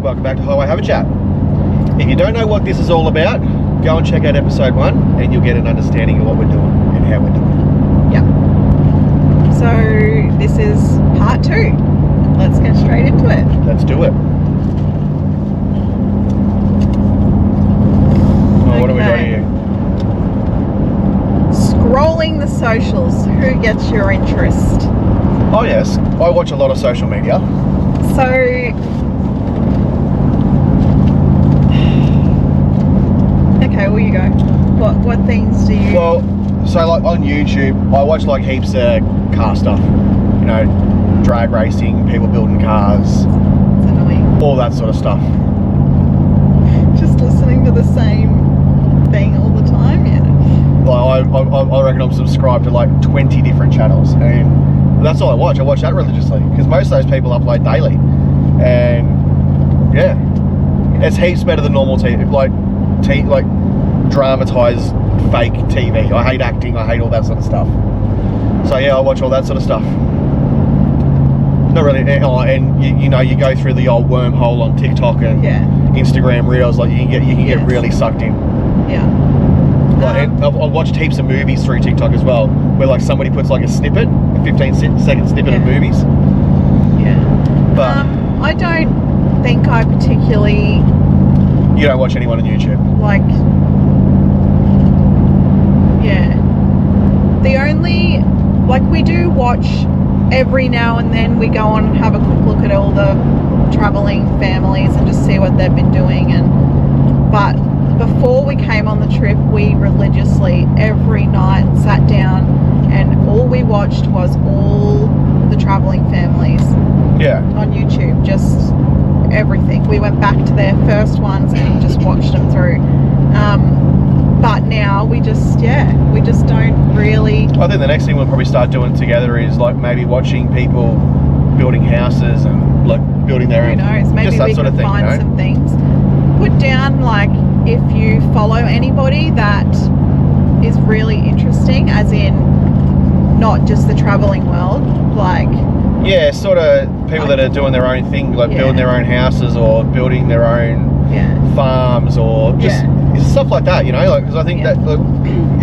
welcome back to Highway Have a Chat. If you don't know what this is all about, go and check out episode 1 and you'll get an understanding of what we're doing and how we're doing it. Yeah. So this is part 2. Let's get straight into it. Let's do it. Oh, what are we doing here? Scrolling the socials. Who gets your interest? Oh yes, I watch a lot of social media. So, okay, well you go. What things do you... Well, so like on YouTube, I watch like heaps of car stuff. You know, drag racing, people building cars. It's annoying. All that sort of stuff. Just listening to the same thing all the time, yeah. Like I reckon I'm subscribed to like 20 different channels, and that's all I watch. I watch that religiously because most of those people upload daily, and yeah, it's heaps better than normal TV, like dramatized fake TV. I hate acting. I hate all that sort of stuff. So yeah, I watch all that sort of stuff. Not really, and you know, you go through the old wormhole on TikTok and Instagram Reels. Like you can get really sucked in. Yeah. Like, and I've watched heaps of movies through TikTok as well, where like somebody puts like a 15-second snippet of movies. Yeah. But I don't think I particularly... You don't watch anyone on YouTube? Like, yeah. The only... Like, we do watch every now and then. We go on and have a quick look at all the travelling families and just see what they've been doing. But before we came on the trip, we religiously every night sat down and all we watched was all the travelling families on YouTube, just everything. We went back to their first ones and just watched them through. But now we just don't really... I think the next thing we'll probably start doing together is like maybe watching people building houses and like building their own... Who knows, maybe we can find some things. Put down like if you follow anybody that is really interesting, as in not just the travelling world, like... Yeah, sort of people that are doing their own thing, like building their own houses or building their own farms or just stuff like that, you know, like, because I think that look,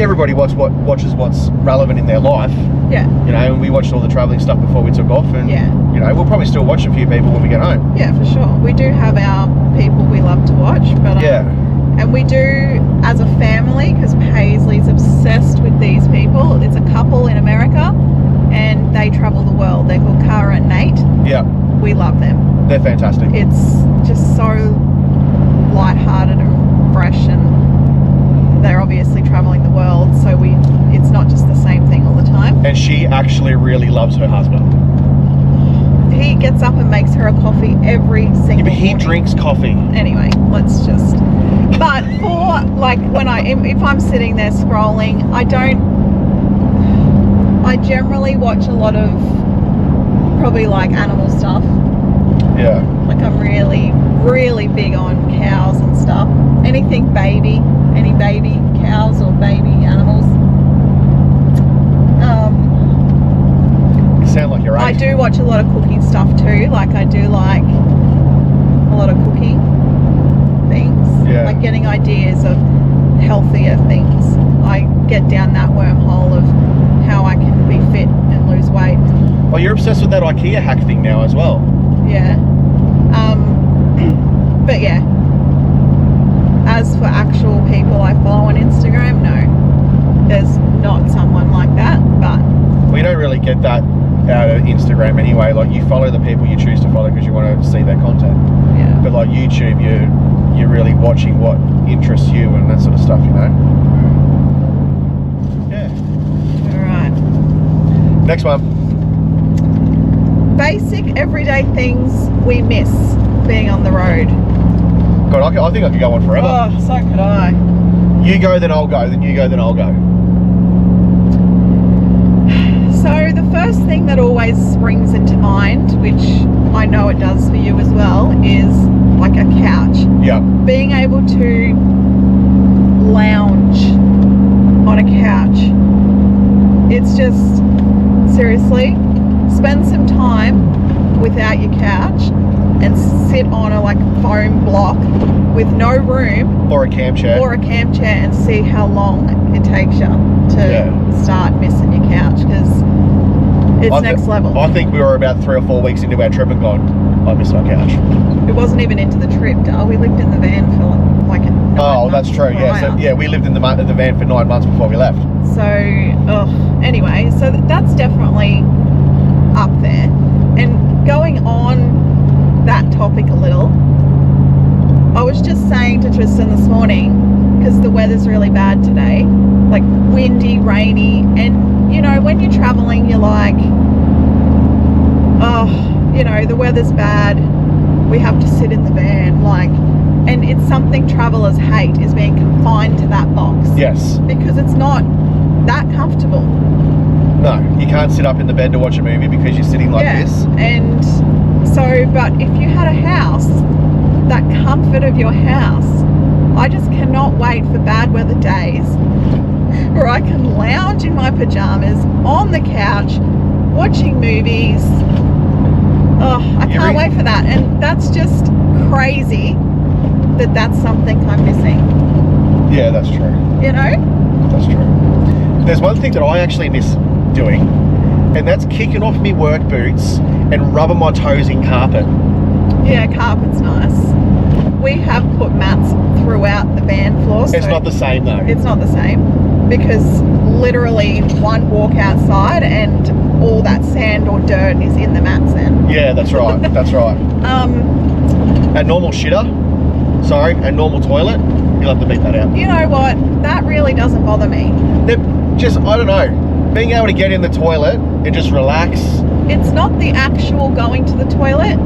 everybody watches what's relevant in their life. Yeah. You know, and we watched all the travelling stuff before we took off, and you know, we'll probably still watch a few people when we get home. Yeah, for sure. We do have our people we love to watch, but and we do as a family, because Paisley's obsessed with these people. It's a couple in America, and they travel the world. They're called Cara and Nate. Yeah. We love them. They're fantastic. It's just so lighthearted and fresh, and they're obviously traveling the world, so it's not just the same thing all the time. And she actually really loves her husband. He gets up and makes her a coffee every single but he morning. Drinks coffee. Anyway, let's just... But for, like, if I'm sitting there scrolling, I generally watch a lot of probably like animal stuff. Yeah. Like I'm really, really big on cows and stuff. Anything baby, any baby cows or baby animals. You sound like you're right. I do watch a lot of cooking stuff too. Like I do like a lot of cooking things. Yeah. Like getting ideas of healthier things. I get down that wormhole of how I can be fit and lose weight. Well, you're obsessed with that IKEA hack thing now as well. Yeah. But yeah. As for actual people I follow on Instagram, no. There's not someone like that, but... We don't really get that out of Instagram anyway. Like, you follow the people you choose to follow because you want to see their content. Yeah. But like YouTube, you're really watching what interests you and that sort of stuff, you know? Yeah. Alright. Next one. Basic everyday things we miss being on the road. God, I think I could go on forever. Oh, so could I. You go, then I'll go. Then you go, then I'll go. So the first thing that always springs into mind, which I know it does for you as well, is like a couch. Yeah. Being able to lounge on a couch. It's just, seriously, spend some time without your couch and sit on a like foam block with no room Or a camp chair. and see how long it takes you to start missing your couch, because it's next level. I think we were about 3 or 4 weeks into our trip and gone, I miss my couch. It wasn't even into the trip, Dale. We lived in the van for like 9 months that's true. Yeah, so prior. we lived in the van for 9 months before we left. So, anyway, so that's definitely up there. And going on that topic a little, I was just saying to Tristan this morning, because the weather's really bad today, like windy, rainy, and you know, when you're traveling, you're like, oh, you know, the weather's bad, we have to sit in the van, like, and it's something travelers hate, is being confined to that box. Yes. Because it's not that comfortable. No, you can't sit up in the bed to watch a movie because you're sitting like this. And so, but if you had a house, that comfort of your house, I just cannot wait for bad weather days where I can lounge in my pajamas on the couch watching movies. Oh, I can't wait for that. And that's just crazy that that's something I'm missing. Yeah, that's true. You know? That's true. There's one thing that I actually miss doing, and that's kicking off me work boots and rubbing my toes in carpet. Yeah, carpet's nice. We have put mats throughout the van floor. It's not the same though. It's not the same, because literally one walk outside and all that sand or dirt is in the mats then. Yeah, that's right. That's right. A normal shitter, a normal toilet, you'll have to beat that out. You know what? That really doesn't bother me. Just, I don't know, being able to get in the toilet and just relax. It's not the actual going to the toilet.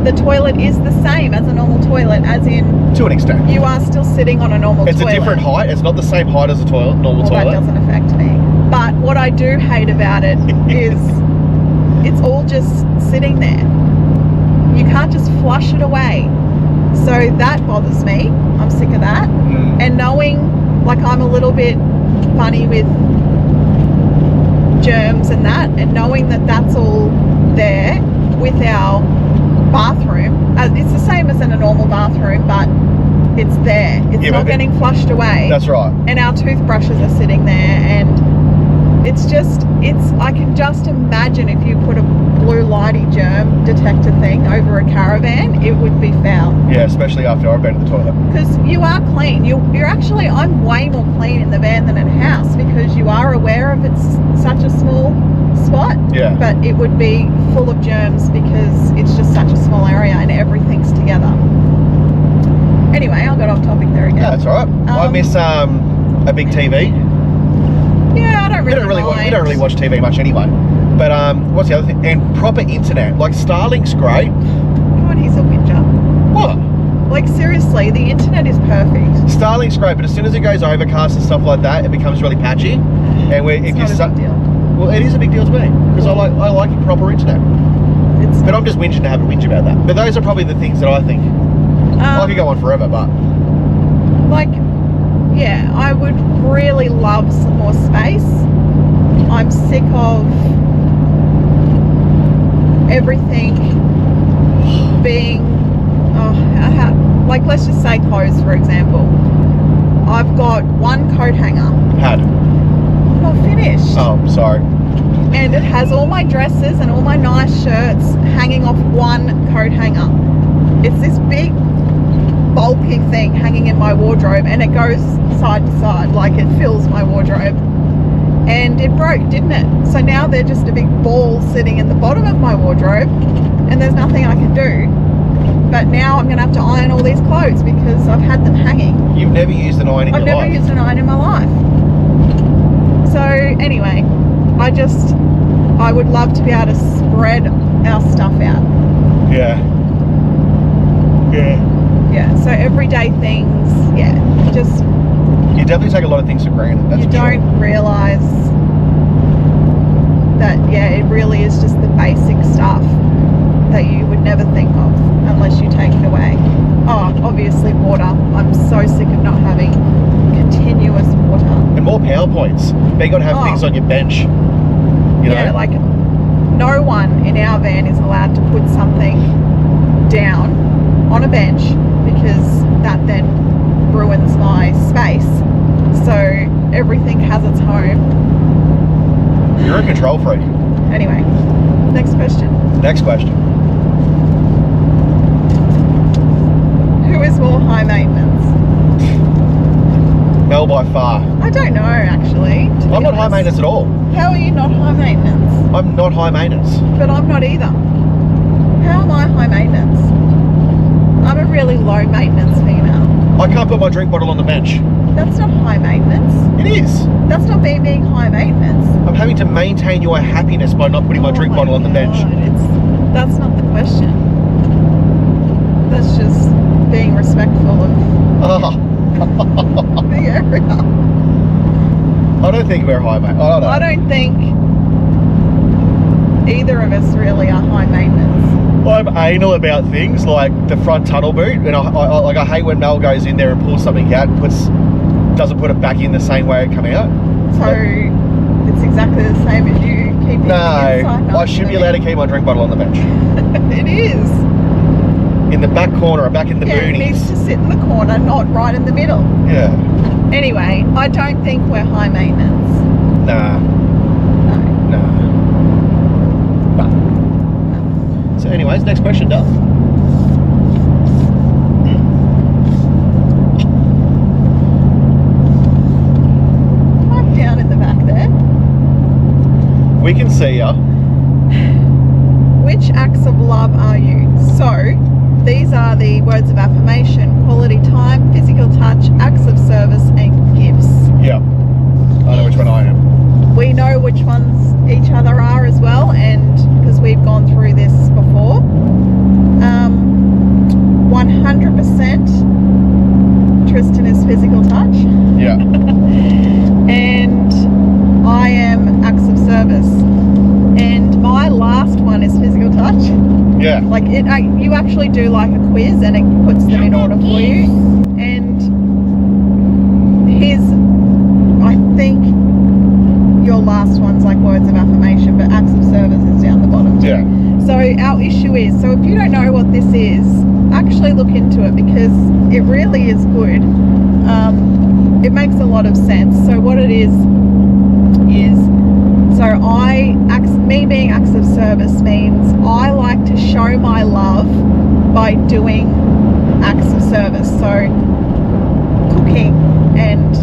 The toilet is the same as a normal toilet, as in... To an extent. You are still sitting on a normal toilet. It's a different height. It's not the same height as a normal toilet. That doesn't affect me. But what I do hate about it is it's all just sitting there. You can't just flush it away. So that bothers me. I'm sick of that. And knowing, like, I'm a little bit funny with germs and that, and knowing that that's all there with our bathroom, it's the same as in a normal bathroom, but it's there. It's not getting flushed away. That's right. And our toothbrushes are sitting there, and I can just imagine if you put a blue lighty germ detector thing over a caravan, it would be foul. Yeah, especially after I've been to the toilet. Because you are clean. You're actually, I'm way more clean in the van than in a house, because you are aware of it's such a small spot. Yeah. But it would be full of germs because it's just such a small area and everything's together. Anyway, I got off topic there again. Yeah, that's all right. I miss a big TV. Yeah, I don't really mind. We don't really watch TV much anyway. But what's the other thing? And proper internet. Like, Starlink's great. God, he's a whinger. What? Like, seriously, the internet is perfect. Starlink's great, but as soon as it goes overcast and stuff like that, it becomes really patchy. And It's not a big deal. Well, it is a big deal to me, because I like proper internet. But I'm just whinging to have a whinge about that. But those are probably the things that I think. I could go on forever, but... Like, yeah, I would really love some more space. I'm sick of everything being, like, let's just say clothes, for example. I've got one coat hanger. I'm not finished. Oh, sorry. And it has all my dresses and all my nice shirts hanging off one coat hanger. It's this big bulky thing hanging in my wardrobe, and it goes side to side, like it fills my wardrobe. And it broke, didn't it? So now they're just a big ball sitting in the bottom of my wardrobe, and there's nothing I can do. But now I'm going to have to iron all these clothes because I've had them hanging. You've never used an iron in your life? I've never used an iron in my life. So anyway, I would love to be able to spread our stuff out. Yeah. Yeah, so everyday things, just... You definitely take a lot of things for granted, that's You for sure. don't realise that, it really is just the basic stuff that you would never think of unless you take it away. Oh, obviously water. I'm so sick of not having continuous water. And more PowerPoints. But you got to have things on your bench. You know? Like, no one in our van is allowed to put something down on a bench because that then ruins my space. So everything has its home. You're a control freak. Anyway, next question. Next question. Who is more high maintenance? Mel by far. I don't know, actually. I'm not high maintenance at all. How are you not high maintenance? I'm not high maintenance. But I'm not either. How am I high maintenance? I'm a really low maintenance female. I can't put my drink bottle on the bench. That's not high maintenance. It is. That's not me being high maintenance. I'm having to maintain your happiness by not putting my drink bottle on the bench. That's not the question. That's just being respectful of the area. I don't think we're high maintenance. I don't know. I don't think either of us really are high maintenance. I'm anal about things like the front tunnel boot, and I hate when Mel goes in there and pulls something out and doesn't put it back in the same way it come out. So it's exactly the same as you keeping No, it inside. I should be allowed to keep my drink bottle on the bench. It is. In the back corner or back in the It boonies. needs to sit in the corner, not right in the middle. Yeah. Anyway, I don't think we're high maintenance. Nah. No. Nah. So anyways, next question, done. I'm down in the back there. We can see ya. Which acts of love are you? So, these are the words of affirmation, quality time, physical touch, acts of service, and gifts. Yeah. I know which one I am. We know which ones each other are as well, and because we've gone through this before. 100% Tristan is physical touch. Yeah. And I am acts of service. And my last one is physical touch. Yeah. Like you actually do like a quiz and it puts them in order for you. And I think your last one's like words of affirmation, but acts of service is down the bottom too. Yeah. So our issue is, so if you don't know what this is, actually look into it because it really is good. It makes a lot of sense. So what it is, me being acts of service means I like to show my love by doing acts of service. So cooking and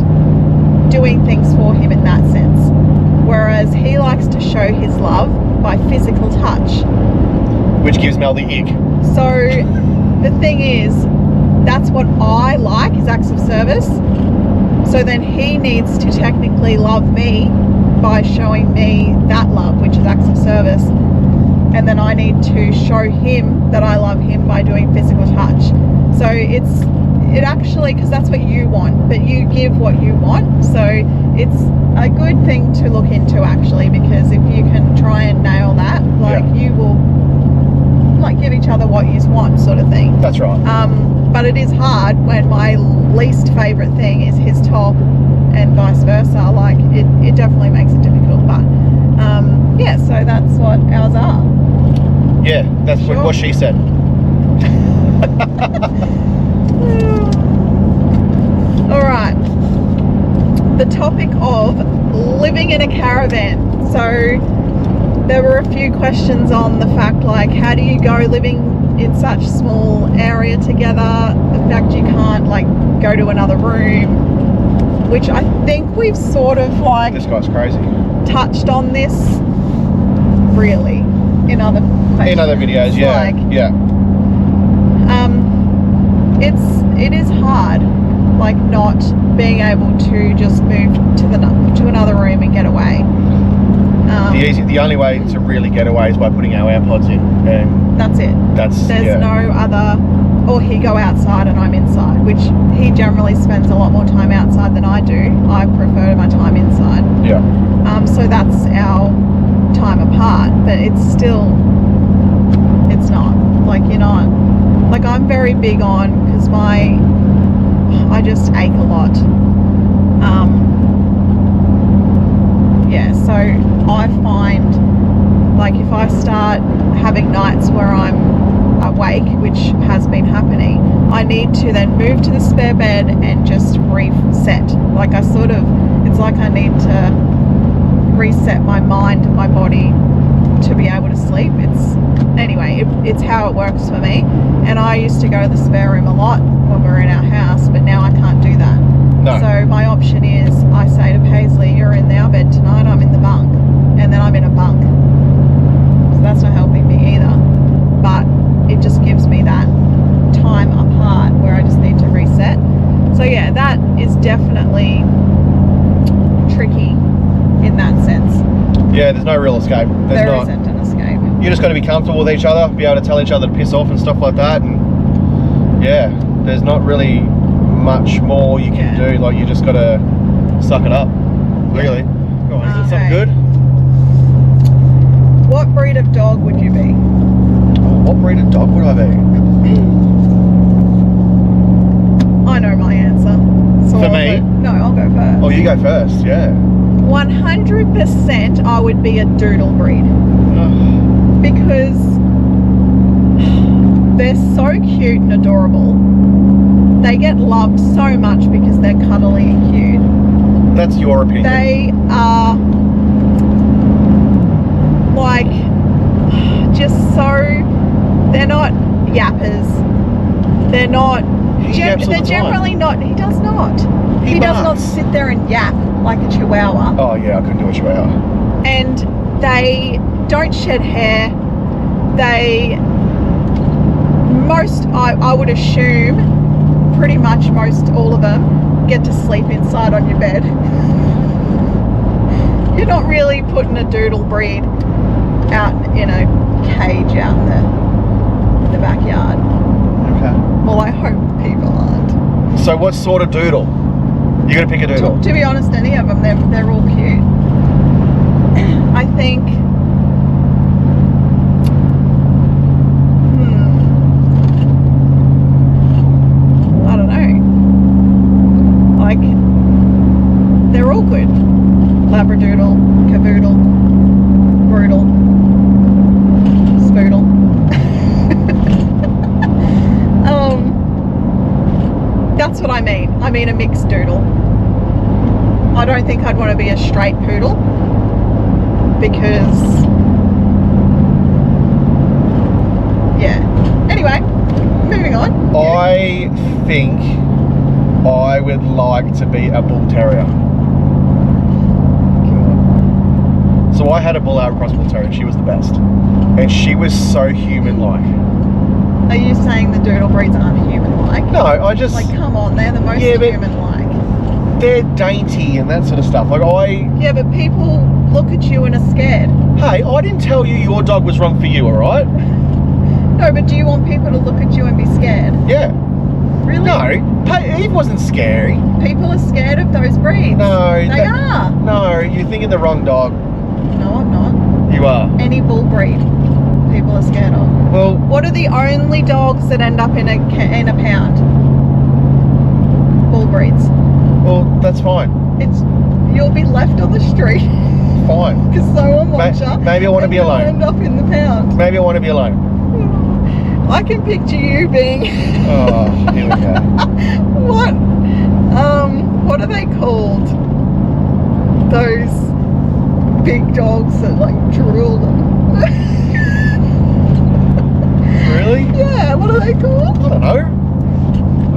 doing things for him in that sense. Whereas he likes to show his love by physical touch. Which gives Mel the ick. So the thing is, that's what I like is acts of service. So then he needs to technically love me by showing me that love, which is acts of service. And then I need to show him that I love him by doing physical touch. So it actually, because that's what you want, but you give what you want. So it's a good thing to look into actually, because if you can try and nail that, you will like give each other what you want sort of thing. That's right. But it is hard when my least favorite thing is his top and vice versa. Like it definitely makes it difficult, but yeah, so that's what ours are. Yeah, that's what she said. All right, the topic of living in a caravan. So there were a few questions on the fact like, how do you go living in such small area together? The fact you can't like go to another room, which I think we've sort of like This guy's crazy. touched on this really in other questions. In other videos, yeah. Like, yeah. it is hard, like not being able to just move to another room and get away. The only way to really get away is by putting our AirPods in, and That's it. There's no other, or he go outside and I'm inside, which he generally spends a lot more time outside than I do. I prefer my time inside. Yeah. So that's our time apart, but it's not like you're not, like I'm very big on, because I just ache a lot. Yeah, so I find like if I start having nights where I'm up awake, which has been happening, I need to then move to the spare bed and just reset. Like it's like I need to reset my mind and my body to be able to sleep. It's how it works for me. And I used to go to the spare room a lot when we were in our house, but now I can't do that. No. So my option is I say to Paisley, you're in our bed tonight, I'm in the bunk, and then I'm in a bunk. So that's not helping me either. But it just gives me that time apart where I just need to reset. So yeah, that is definitely tricky in that sense. Yeah, there's no real escape. There isn't an escape. You just got to be comfortable with each other, be able to tell each other to piss off and stuff like that, and yeah, there's not really much more you can do. Like, you just got to suck it up, really. Go on, is it something good? What breed of dog would you be? What breed of dog would I be? I know my answer. So For me? I'll go first. Oh, you go first, yeah. 100% I would be a doodle breed. Because they're so cute and adorable. They get loved so much because they're cuddly and cute. That's your opinion. They are like just so, they're not yappers. They're not, they're generally not, he does not. He does not sit there and yap like a chihuahua. Oh yeah, I couldn't do a chihuahua. And they don't shed hair. I would assume pretty much most all of them get to sleep inside on your bed. You're not really putting a doodle breed out in a cage out in the backyard. Okay. Well, I hope people aren't. So what sort of doodle? You're going to pick a doodle? To be honest, any of them, they're all cute. I think I don't know. Like, they're all good. Labradoodle, cavoodle, broodle, spoodle. That's what I mean. I mean a mixed doodle. I don't think I'd want to be a straight poodle because, yeah. Anyway, moving on. I think I would like to be a bull terrier. So I had a bull Alabama cross bull terrier. She was the best, and she was so human-like. Are you saying the doodle breeds aren't human-like? No, I just like, come on, they're the most human-like. They're dainty and that sort of stuff. Yeah, but people look at you and are scared. Hey, I didn't tell you your dog was wrong for you, all right? No, but do you want people to look at you and be scared? Yeah. Really? No, hey, Eve wasn't scary. People are scared of those breeds. No, they are. No, you're thinking the wrong dog. No, I'm not. You are. Any bull breed, people are scared of. Well, what are the only dogs that end up in a pound? Bull breeds. Well, that's fine. You'll be left on the street. Fine. Because someone wants you. Maybe I want to be alone. End up in the pound. Maybe I want to be alone. I can picture you being. Oh, here we go. What are they called? Those big dogs that like drool them. Really? Yeah. What are they called? I don't know.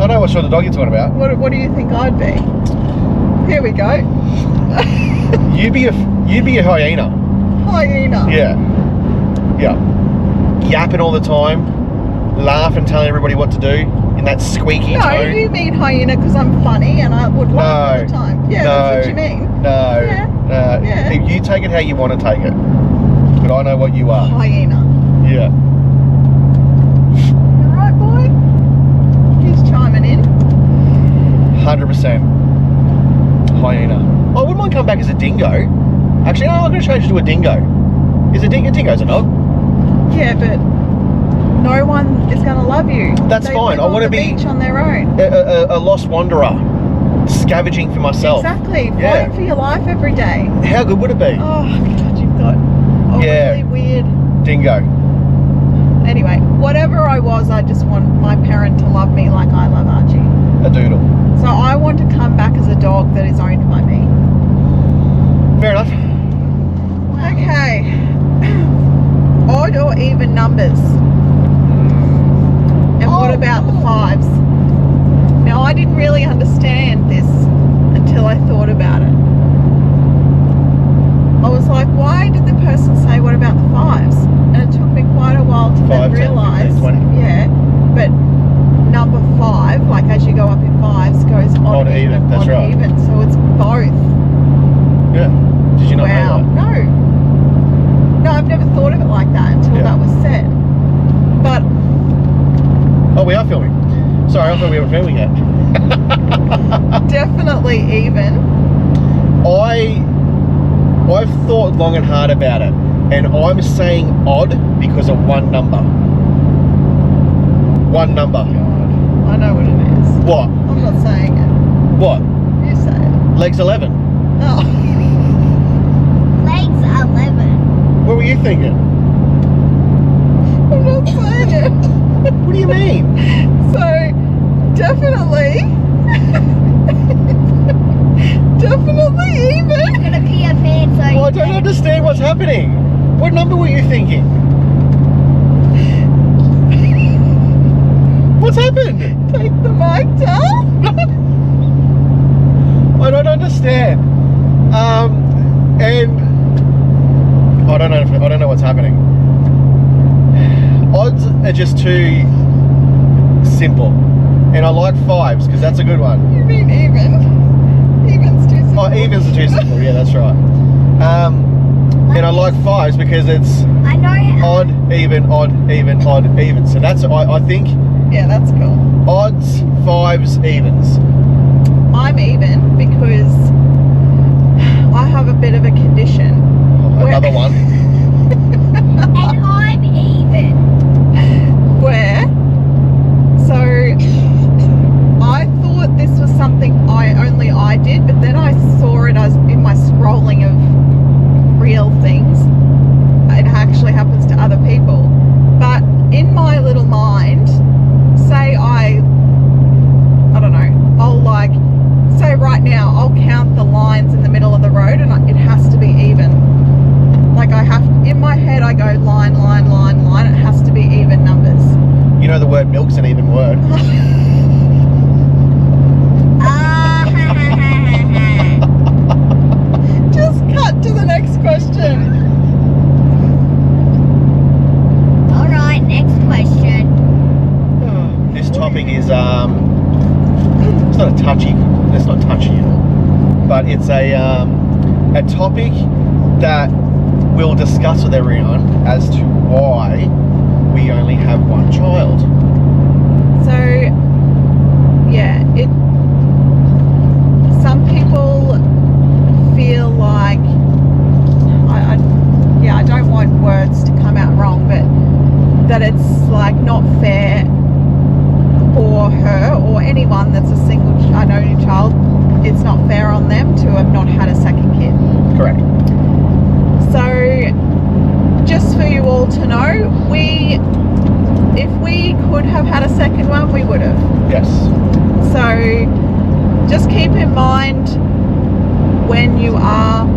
I know what sort of dog you're talking about. What do you think I'd be? Here we go. You'd be a hyena. Hyena. Yeah. Yeah. Yapping all the time, laughing, telling everybody what to do in that squeaky tone. No, you mean hyena because I'm funny and I would laugh all the time. Yeah, that's what you mean. No. Yeah. You take it how you want to take it. But I know what you are. Hyena. Yeah. You right, boy? He's chiming in. 100%. Hyena. I wouldn't mind coming back as a dingo. Actually, no, I'm going to change it to a dingo. Is a dingo's a dog? Yeah, but no one is going to love you. That's fine. I want to be beach on their own. A lost wanderer, scavenging for myself. Exactly. Fighting for your life every day. How good would it be? Oh God, you've got a really weird dingo. Anyway, whatever I was, I just want my parent to love me like I love Archie. A doodle. So I want to come back as a dog that is owned by me. Fair enough. Okay. Odd or even numbers? And what about the fives? Now, I didn't really understand this until I thought about it. I was like, why did the person say, what about the fives? And it took me quite a while to 5, then 10, realise. 15, 20. Yeah, but number 5, like as you go up in fives, goes odd, Odd, even, that's odd, right. even. So it's both. Yeah. Did you not Wow. know that? No, I've never thought of it like that until Yeah. that was said. But Oh, we are filming. Sorry, I thought we were filming yet. definitely even. I've thought long and hard about it, and I'm saying odd because of one number. One number. God, I know what it is. What? I'm not saying it. What? You say it. Legs 11. Oh. Legs 11. What were you thinking? I'm not saying it. What do you mean? So, definitely. Definitely even. Gonna pee your pants so Well, I don't understand what's happening. What number were you thinking? What's happened? Take the mic down. I don't understand. And I don't know what's happening. Odds are just too simple, and I like fives because that's a good one. You mean even? Even's too simple. Oh, evens are too simple. Yeah, that's right. And I like fives because it's I know how. odd, even, odd, even, odd, even. So that's I think Yeah, that's cool. odds, fives, evens. I'm even because I have a bit of a condition. Oh, another one. And I'm even. Where? So I thought this was something only I did, but then I saw it as in my scrolling of real things. It actually happens to other people. But in my little mind, say I don't know, I'll like, say right now, I'll count the lines in the middle of the road and it has to be even. Like I have, in my head I go line, line, line, line, it has to be even numbers. You know the word milk's an even word. Just cut to the next question. Alright, next question. This topic is it's not touchy at all, but it's a topic that we'll discuss with everyone as to why we only have one child. So, yeah, some people feel like, I don't want words to come out wrong, but that it's like not fair for her or anyone that's a single, only child, it's not fair on them to have not had a second kid. Correct. So, just for you all to know, if we could have had a second one, we would have. Yes. So, just keep in mind when you are,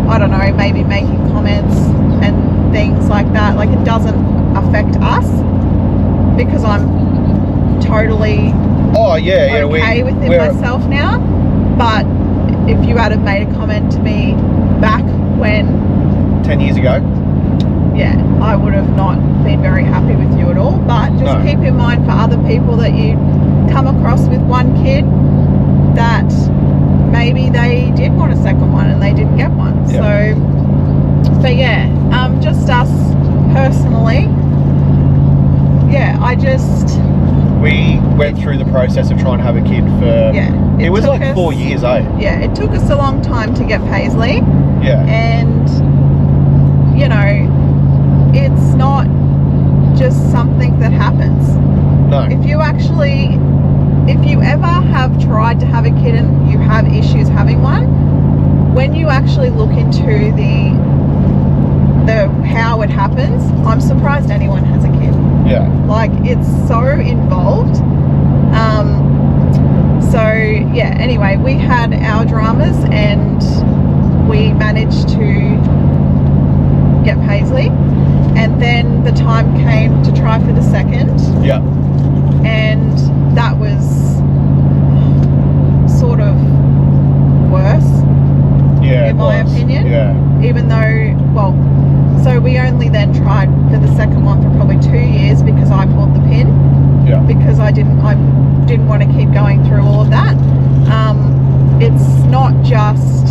I don't know, maybe making comments and things like that, like it doesn't affect us because I'm totally Oh yeah, okay within myself now. But if you had have made a comment to me back when 10 years ago. yeah, I would have not been very happy with you at all. But just No. keep in mind for other people that you come across with one kid that maybe they did want a second one and they didn't get one. Yeah. So, but yeah, just us personally, yeah, We went through the process of trying to have a kid for, yeah. it was took like us- 4 years, eh? Yeah, it took us a long time to get Paisley. Yeah. And you know, it's not just something that happens. No. If you ever have tried to have a kid and you have issues having one, when you actually look into the how it happens, I'm surprised anyone has a kid. Yeah. Like, it's so involved. So yeah, anyway, we had our dramas and we managed to get Paisley, and then the time came to try for the second, Yeah. and that was sort of worse, Yeah. in my opinion. Yeah. even though, well, so we only then tried for the second one for probably 2 years because I pulled the pin. Yeah. Because I didn't want to keep going through all of that. It's not just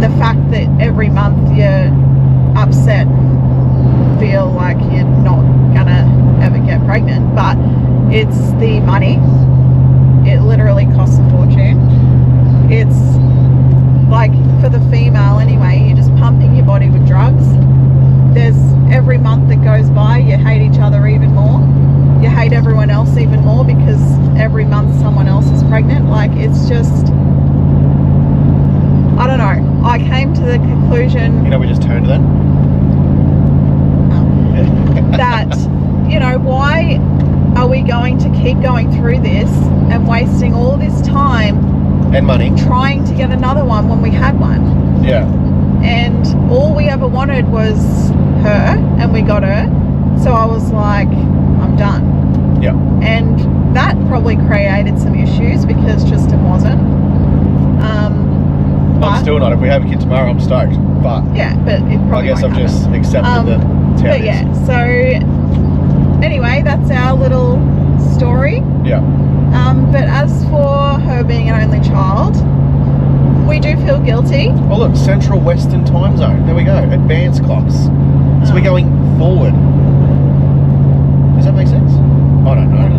the fact that every month you're upset and feel like you're not gonna ever get pregnant, but it's the money. It literally costs a fortune. It's like, for the female anyway, you're just pumping your body with drugs. There's every month that goes by, you hate each other even more. You hate everyone else even more because every month someone else is pregnant. Like, it's just, I don't know. I came to the conclusion, You know, we just turned then. that, why are we going to keep going through this and wasting all this time And money. trying to get another one when we had one? Yeah. And all we ever wanted was her, and we got her. So I was like, I'm done. Yeah. And that probably created some issues because Tristan wasn't. I'm still not. If we have a kid tomorrow, I'm stoked. But yeah, but it probably I guess won't I've just happen. accepted that it's how But it is. yeah, so anyway, that's our little story. Yeah. But as for her being an only child, we do feel guilty. Oh look, Central Western Time Zone. There we go. Advanced clocks. So we're going forward. Does that make sense? I don't know.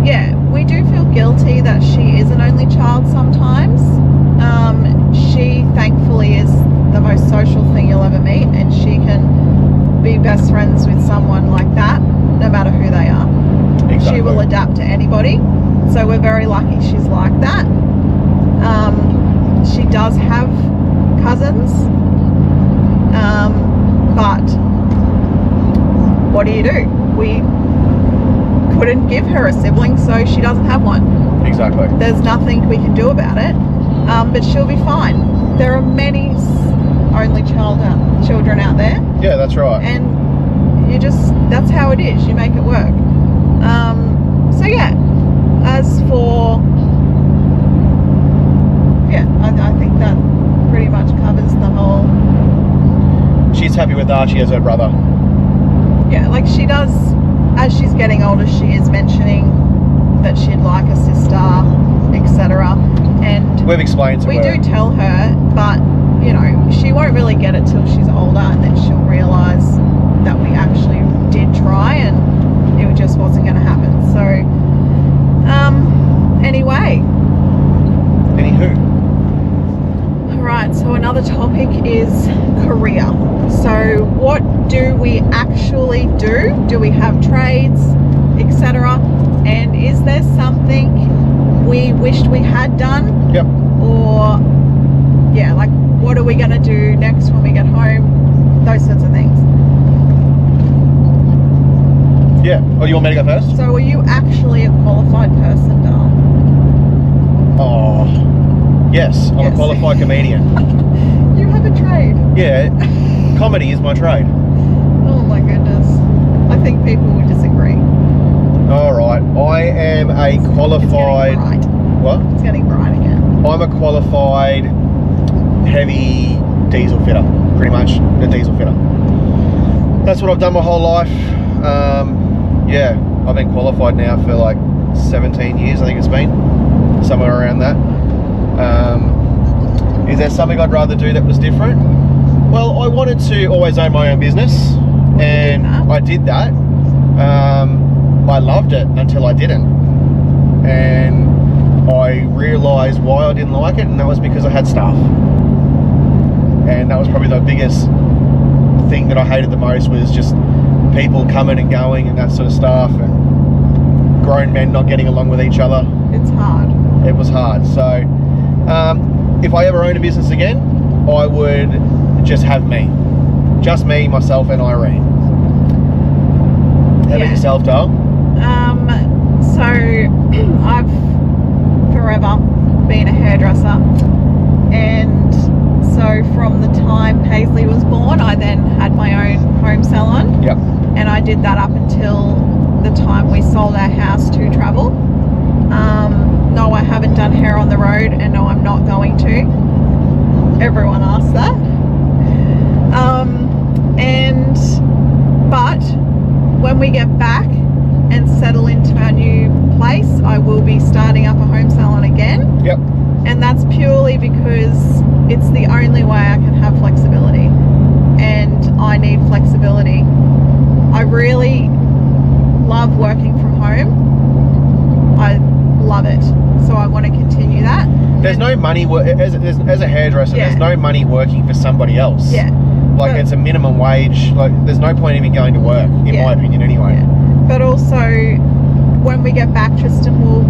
Yeah, we do feel guilty that she is an only child sometimes. She thankfully is the most social thing you'll ever meet, and she can be best friends with someone like that, no matter who they are. Exactly. She will adapt to anybody. So we're very lucky she's like that. She does have cousins. But what do? We couldn't give her a sibling, so she doesn't have one. Exactly. There's nothing we can do about it, but she'll be fine. There are many only children out there, Yeah, that's right. and that's how it is. You make it work. So yeah, as for, I think that pretty much covers the whole. She's happy with Archie as her brother. Yeah, like she does, as she's getting older, she is mentioning that she'd like a sister, etc. And We've explained to we her. do tell her, but she won't really get it till she's older, and then she'll realise that we actually did try and it just wasn't going to happen. So, anyway. Anywho. Right, so another topic is career. So what do we actually do? Do we have trades, etc.? And is there something we wished we had done? Yep. Or, like, what are we going to do next when we get home? Those sorts of things. Yeah. Oh, you want me to go first? So are you actually a qualified person, Dal? Oh. Yes, I'm Yes. a qualified comedian. You have a trade. Yeah. Comedy is my trade. Oh my goodness. I think people would disagree. All right. I am a qualified. It's getting bright. What? It's getting bright again. I'm a qualified heavy diesel fitter. Pretty much a diesel fitter. That's what I've done my whole life. I've been qualified now for like 17 years. I think it's been somewhere around that. Is there something I'd rather do that was different? Well, I wanted to always own my own business, and I did that. I loved it until I didn't, and I realised why I didn't like it, and that was because I had staff, and that was probably the biggest thing that I hated the most, was just people coming and going and that sort of stuff, and grown men not getting along with each other. It's hard. It was hard. So if I ever own a business again, I would just have me. Just me, myself, and Irene. How about yourself, Dale? So I've forever been a hairdresser, and so from the time Paisley was born, I then had my own home salon. Yep. And I did that up until the time we sold our house to travel. No, I haven't done hair on the road, and no, I'm not going to. Everyone asks that. But when we get back and settle into our new place, I will be starting up a home salon again. Yep. And that's purely because it's the only way I can have flexibility, and I need flexibility. I really love working from home. I love it, so I want to continue that. There's no money as a hairdresser. Yeah. There's no money working for somebody else. Yeah. Like, But- it's a minimum wage. Like, there's no point even going to work, in Yeah. my opinion, anyway. Yeah. But also, when we get back, Tristan will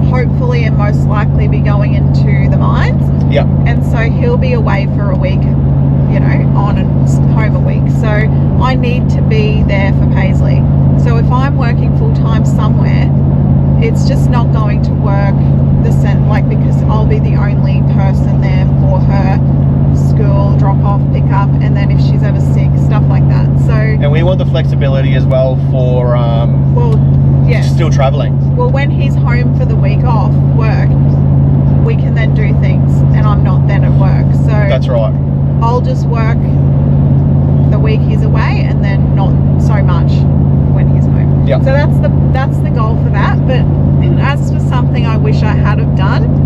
hopefully and most likely be going into the mines. Yep. And so he'll be away for a week, you know, on and home a week. So I need to be there for Paisley. So if I'm working full time somewhere, it's just not going to work because I'll be the only person there for her school, drop off, pick up, and then if she's ever sick, stuff like that. So, And we want the flexibility as well for well, yeah. still traveling. Well, when he's home for the week off work, we can then do things, and I'm not then at work. So That's right. I'll just work the week he's away, and then not so much when he's home. Yep. So that's the goal for that. But as for something I wish I had have done,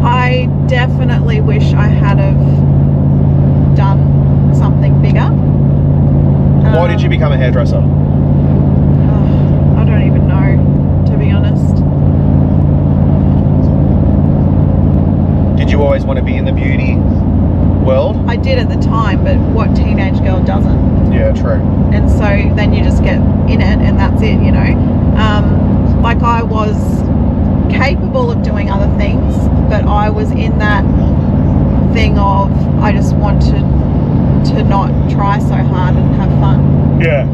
I definitely wish I had have done something bigger. Why did you become a hairdresser? I don't even know, to be honest. Did you always want to be in the beauty world? I did at the time, but what teenage girl doesn't? Yeah, true. And so then you just get in it, and that's it, you know. Like, I was capable of doing other things, but I was in that thing of I just wanted to not try so hard and have fun. Yeah.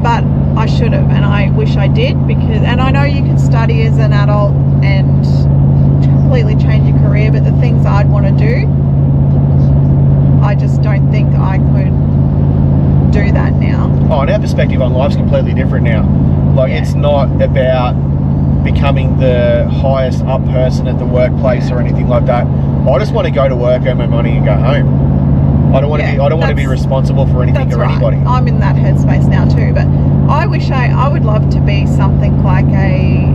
But I should have, and I wish I did, and I know you can study as an adult and completely change your career, but the things I'd want to do, I just don't think I could do that now. Oh, and our perspective on life's completely different now. Like, Yeah. it's not about becoming the highest up person at the workplace or anything like that. I just want to go to work, earn my money, and go home. I don't want to Yeah, be. I don't want to be that's- responsible for anything That's or right. anybody. I'm in that headspace now too, but I wish I would love to be something like I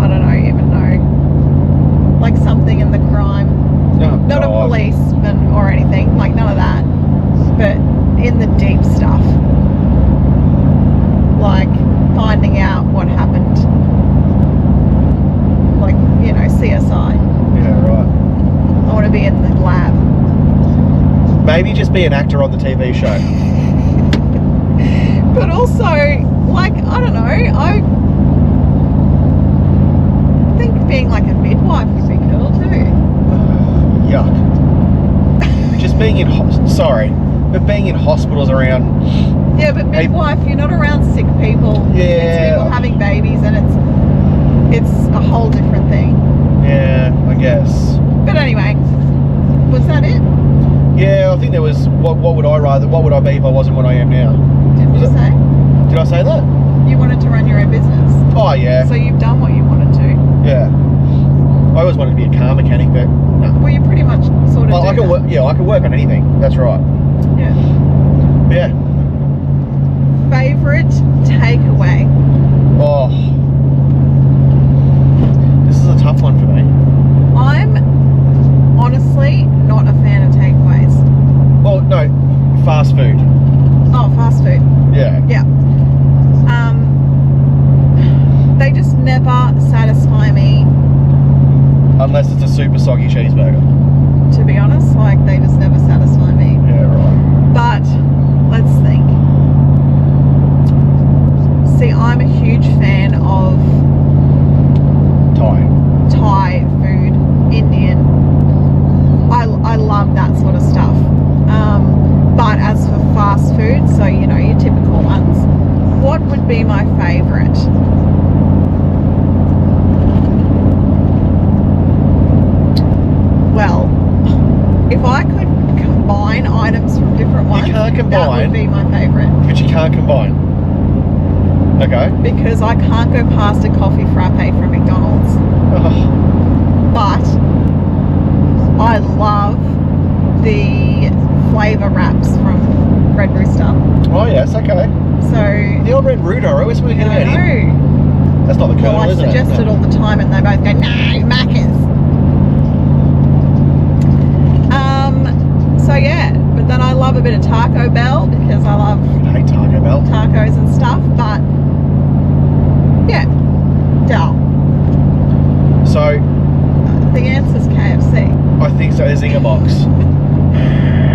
don't even know, like something in the crime, Oh, not a God. policeman or anything, like none of that, but in the deep stuff, like finding out what happened, like, you know, CSI. Yeah, right. I want to be in the lab. Maybe just be an actor on the TV show. But also, like, I don't know, I think being like a midwife would be cool too. Yuck. Just being in but being in hospitals around. Yeah, but midwife, you're not around sick people. Yeah. It's people having babies, and it's a whole different thing. Yeah, I guess. But anyway, was that it? Yeah, I think there was. What would I rather? What would I be if I wasn't what I am now? Didn't you Was it- say? Did I say that? You wanted to run your own business. Oh yeah. So you've done what you wanted to. Yeah. I always wanted to be a car mechanic, but no. Well, you pretty much sort of I do can that. work. Yeah, I can work on anything. That's right. Yeah. Yeah. Favorite takeaway? Oh. This is a tough one for me. I'm honestly not a fan of takeaways. Well, no, fast food. Oh, fast food. Yeah. Yeah. They just never satisfy me, Unless it's a super soggy cheeseburger. to be honest. Like, they just never satisfy me. Yeah, right. But let's think. See, I'm a huge fan of Thai food, Indian. I love that sort of stuff. But as for fast food, so you know, your typical ones, what would be my favourite? Well, if I could combine items from different ones, can't that combine. would be my favourite. But you can't combine. Okay. Because I can't go past a coffee frappe from McDonald's. Oh, But I love the flavour wraps from Red Rooster. oh yes, okay. So, The old Red Rooter, I always want to I get about him. know. That's not the Colonel, Well, I isn't it? suggest it all the time and they both go, no, Macca's. So yeah, but then I love a bit of Taco Bell because I love I hate Taco Bell. tacos and stuff, but yeah, duh. So, The answer's KFC. I think so. There's Zinger Box.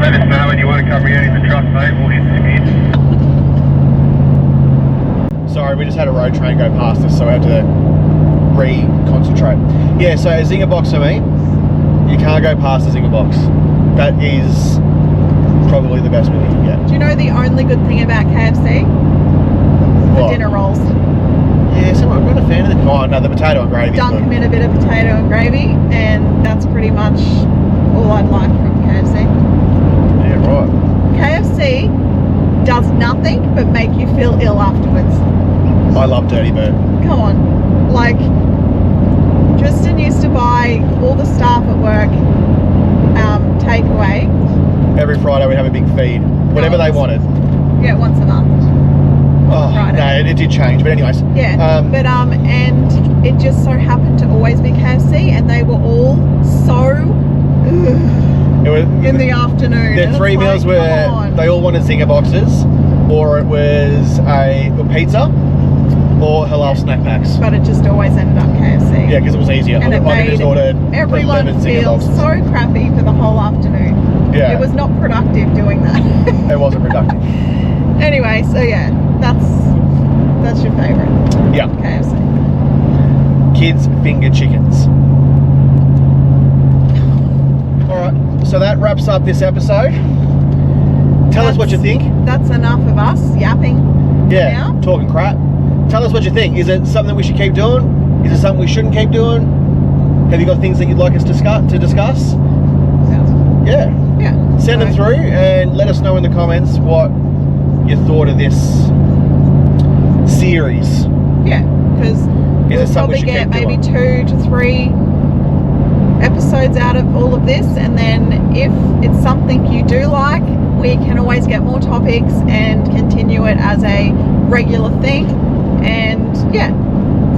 Let us know when you want to come here in the truck, mate. We'll hit the bid. Sorry, we just had a road train go past us, so we had to re-concentrate. Yeah, so a Zinger Box for me, you can't go past a Zinger Box. That is probably the best meal you can get. Do you know the only good thing about KFC? The What? dinner rolls. Yeah, so I'm not a fan of the... Oh, no, the potato and gravy. Dunk them in a bit of potato and gravy, and that's pretty much all I'd like from KFC. Yeah, right. KFC does nothing but make you feel ill afterwards. I love Dirty Bird. Come on. Like, Tristan used to buy all the staff at work takeaway. Every Friday we'd have a big feed. Whatever they wanted. Yeah, once a month. Oh, Friday. no, it did change. But anyways. Yeah, and it just so happened to always be KFC, and they were all so It was, in the afternoon. the And three it's meals like, were... come on. They all wanted Zinger Boxes, or it was a pizza, or halal snack packs. But it just always ended up KFC. Yeah, because it was easier. And it I could made just order everyone 11 Zinger feel Boxes. so crappy for the whole afternoon. Yeah. It was not productive doing that. It wasn't productive. Anyway, so yeah, that's your favourite. Yeah. KFC. Kids finger chickens. Alright, so that wraps up this episode. Tell us what you think. That's enough of us yapping. Yeah, now. talking crap. Tell us what you think. Is it something we should keep doing? Is it something we shouldn't keep doing? Have you got things that you'd like us to discuss? Yeah. Yeah. Send them through and let us know in the comments what you thought of this series. Yeah, because Is we'll it something we probably should get keep maybe doing? 2 to 3 episodes out of all of this, and then if it's something you do like, we can always get more topics and continue it as a regular thing. And yeah,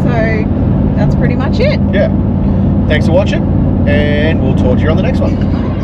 so that's pretty much it. Yeah. Thanks for watching, and we'll talk to you on the next one.